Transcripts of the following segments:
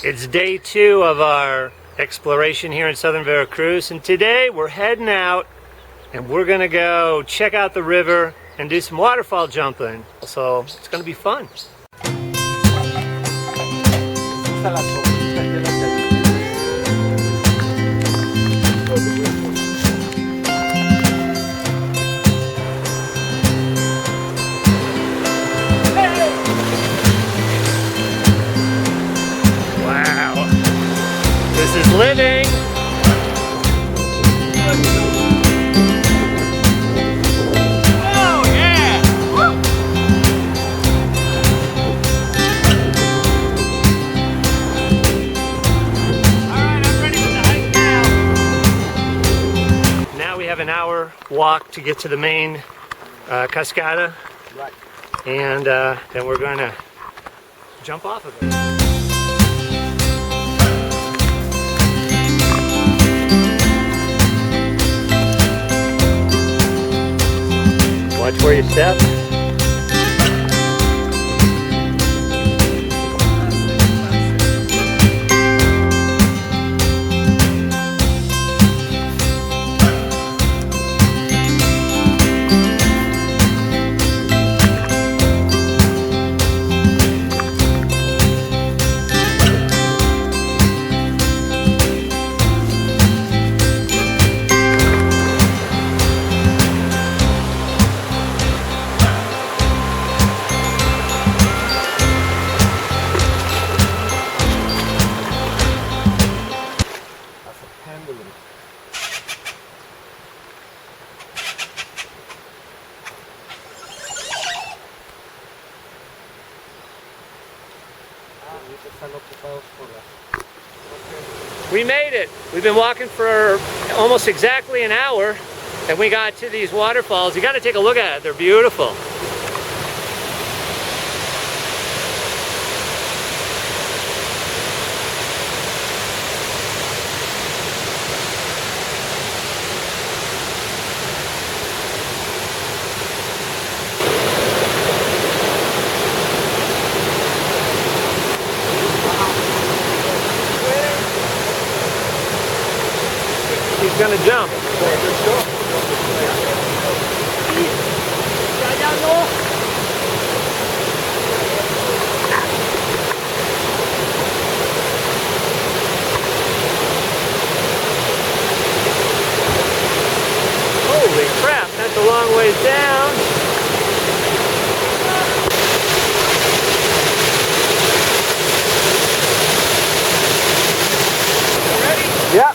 It's day 2 of our exploration here in southern Veracruz, and today we're heading out and we're gonna go check out the river and do some waterfall jumping. So it's gonna be fun. This is living. Oh yeah! Woo! Alright, I'm ready for the hike now. Now we have an hour walk to get to the main cascada. Right. And then we're gonna jump off of it. Watch where you step. We made it. We've been walking for almost exactly an hour and we got to these waterfalls. You got to take a look at it. They're beautiful. He's gonna jump. Holy crap, that's a long ways down. Ready? Yeah.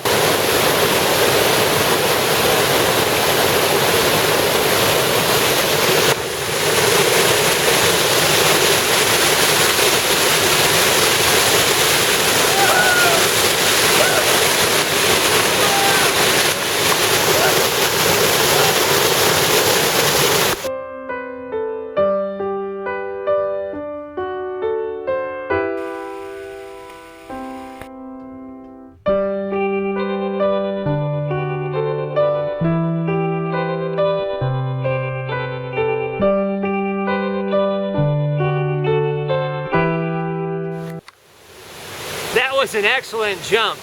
That was an excellent jump.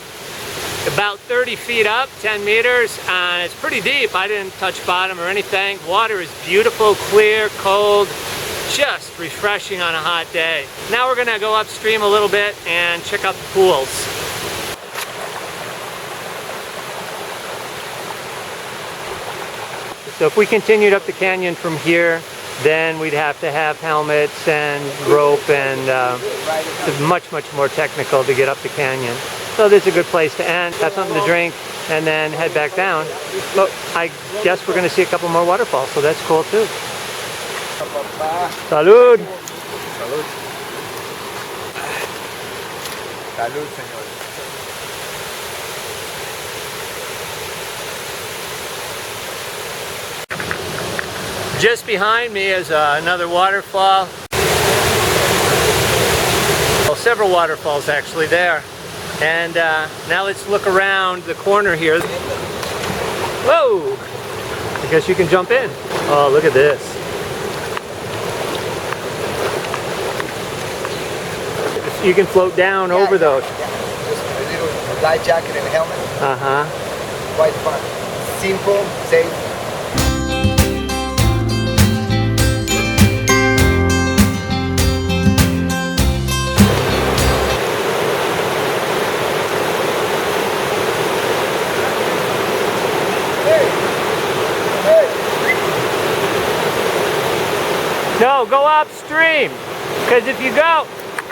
About 30 feet up, 10 meters, and it's pretty deep. I didn't touch bottom or anything. Water is beautiful, clear, cold, just refreshing on a hot day. Now we're gonna go upstream a little bit and check out the pools. So if we continued up the canyon from here, then we'd have to have helmets and rope, and it's much more technical to get up the canyon. So this is a good place to end, have something to drink, and then head back down. But I guess we're going to see a couple more waterfalls, so that's cool too. Salud! Salud. Salud, señor. Just behind me is another waterfall. Well, several waterfalls actually there. And now let's look around the corner here. Whoa! I guess you can jump in. Oh, look at this. you can float down over those. Yeah. Just a little life jacket and a helmet. Uh-huh. Quite fun. Simple, safe. No, go upstream. Because if you go,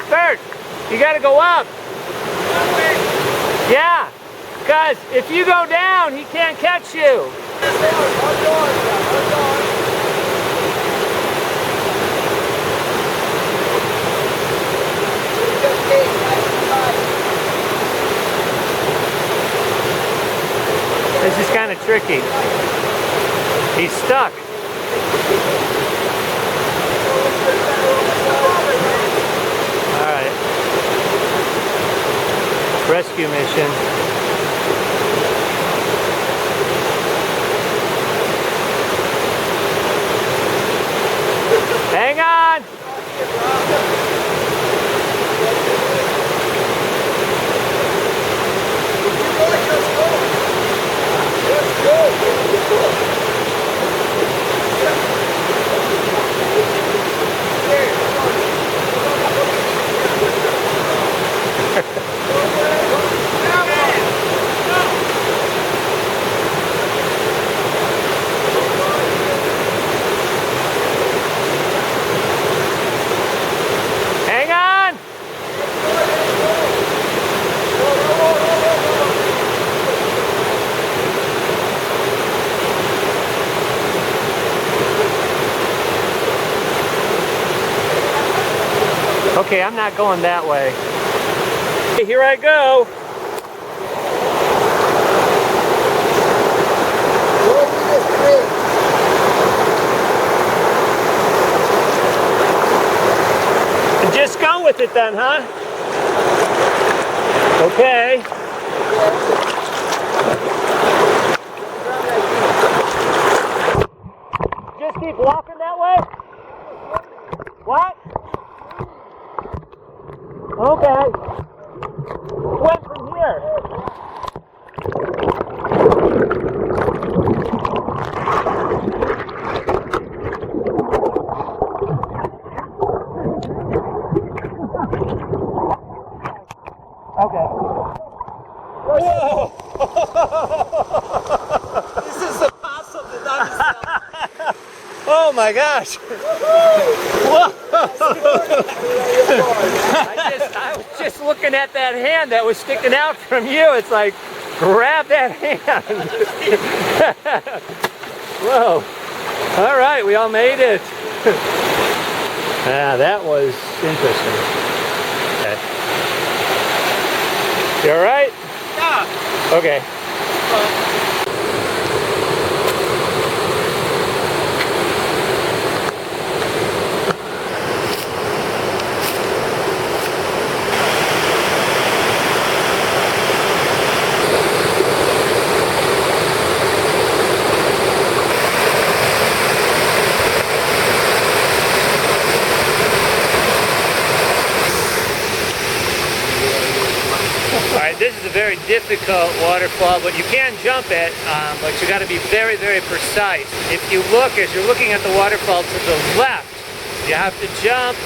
Bert, you got to go up. Yeah, because if you go down, he can't catch you. This is kind of tricky. He's stuck. All right. Rescue mission. Hang on. Hang on. Okay, I'm not going that way. Here I go. Just go with it then, huh? Okay. Just keep walking that way? What? Okay. Went from here. Okay. Whoa! This is the pass of the dinosaur. Oh my gosh! Whoa! I was just looking at that hand that was sticking out from you. It's like, grab that hand. Whoa! All right, we all made it. Yeah, that was interesting. Okay. You all right? Yeah. Okay. This is a very difficult waterfall, but you can jump it, but you got to be very, very precise. If you look, as you're looking at the waterfall to the left, you have to jump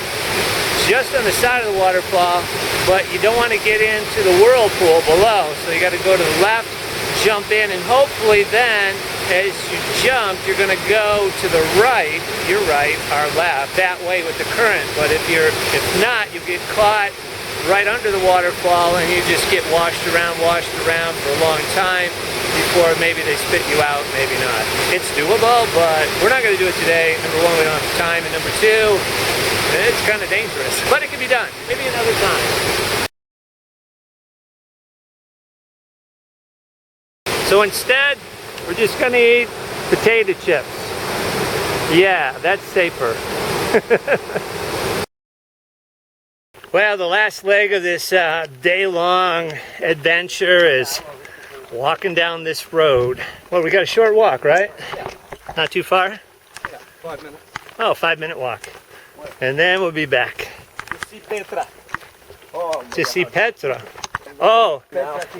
just on the side of the waterfall, but you don't want to get into the whirlpool below. So you got to go to the left, jump in, and hopefully then, as you jump, you're going to go to the right, your right, or left, that way with the current. But if not, you get caught right under the waterfall and you just get washed around for a long time before maybe they spit you out, maybe not. It's doable, but we're not going to do it today. Number one, we don't have time, and number two, it's kind of dangerous. But it can be done, maybe another time. So instead, we're just going to eat potato chips. Yeah, that's safer. Well, the last leg of this day-long adventure is walking down this road. Well, we got a short walk, right? Yeah. Not too far? Yeah, 5 minutes. Oh, 5-minute walk. And then we'll be back. Si Petra. to see Petra. Oh,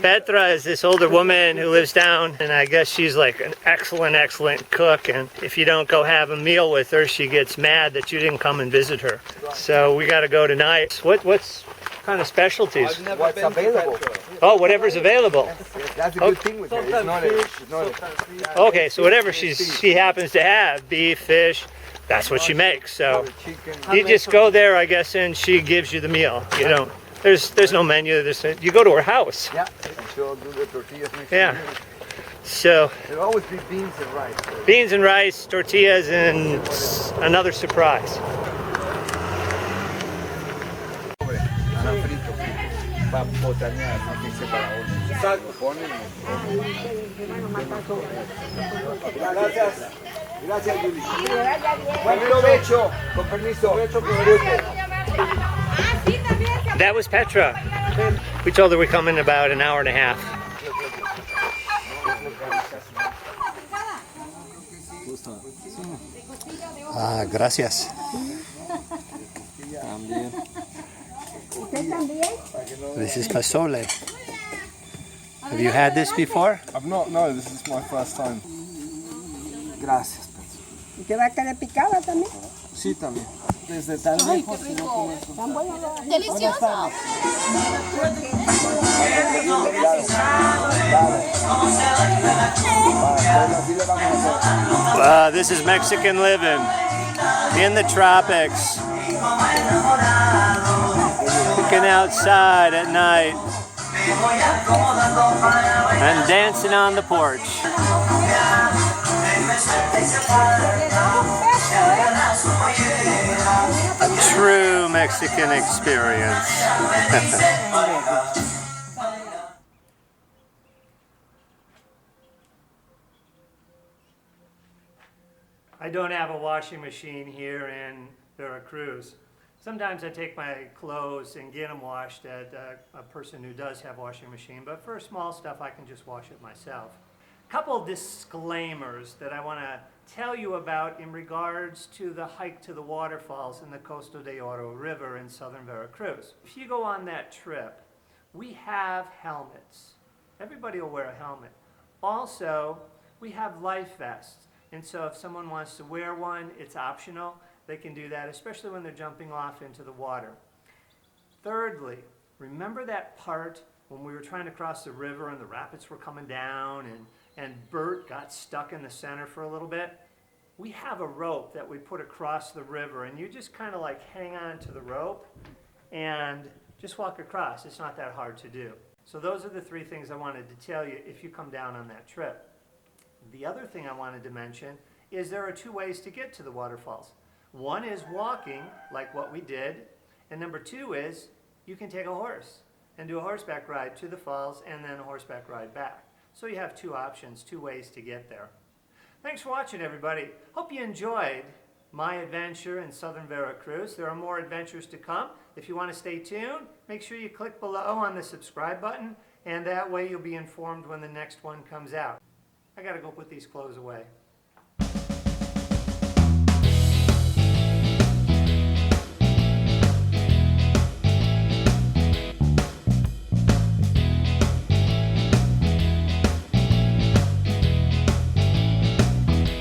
Petra is this older woman who lives down, and I guess she's like an excellent cook, and if you don't go have a meal with her, she gets mad that you didn't come and visit her. So we got to go tonight. What's kind of specialties? What's available? Oh, whatever's available. That's a good thing with her. It's not Okay, so whatever she happens to have, beef, fish, that's what she makes. So you just go there, I guess, and she gives you the meal. You don't. There's no menu. You go to her house. Yeah, and she'll do the tortillas next Yeah. to you. So There'll always be beans and rice. beans and rice, tortillas, and another surprise. Para botanear, no dice para uno. Exacto. Ponen. Gracias. Gracias, Juli. Buen provecho. Con permiso. That was Petra. We told her we come in about an hour and a half. Ah, gracias. This is pozole. Have you had this before? I've not, no, this is my first time. Gracias. ¿Y te va a quedar picada también? Sí, también. Desde tan lejos, si no conozco. Delicioso. This is Mexican living in the tropics. Looking outside at night and dancing on the porch. A true Mexican experience. I don't have a washing machine here in Veracruz. Sometimes I take my clothes and get them washed at a person who does have a washing machine, but for small stuff I can just wash it myself. Couple disclaimers that I want to tell you about in regards to the hike to the waterfalls in the Costa de Oro River in southern Veracruz. If you go on that trip, we have helmets. Everybody will wear a helmet. Also, we have life vests. And so if someone wants to wear one, it's optional. They can do that, especially when they're jumping off into the water. Thirdly, remember that part when we were trying to cross the river and the rapids were coming down and Bert got stuck in the center for a little bit? We have a rope that we put across the river, and you just kind of like hang on to the rope and just walk across. It's not that hard to do. So those are the three things I wanted to tell you if you come down on that trip. The other thing I wanted to mention is there are two ways to get to the waterfalls. One is walking, like what we did, and number two is you can take a horse and do a horseback ride to the falls and then a horseback ride back. So you have two options, two ways to get there. Thanks for watching, everybody. Hope you enjoyed my adventure in southern Veracruz. There are more adventures to come. If you want to stay tuned, make sure you click below on the subscribe button, and that way you'll be informed when the next one comes out. I gotta go put these clothes away.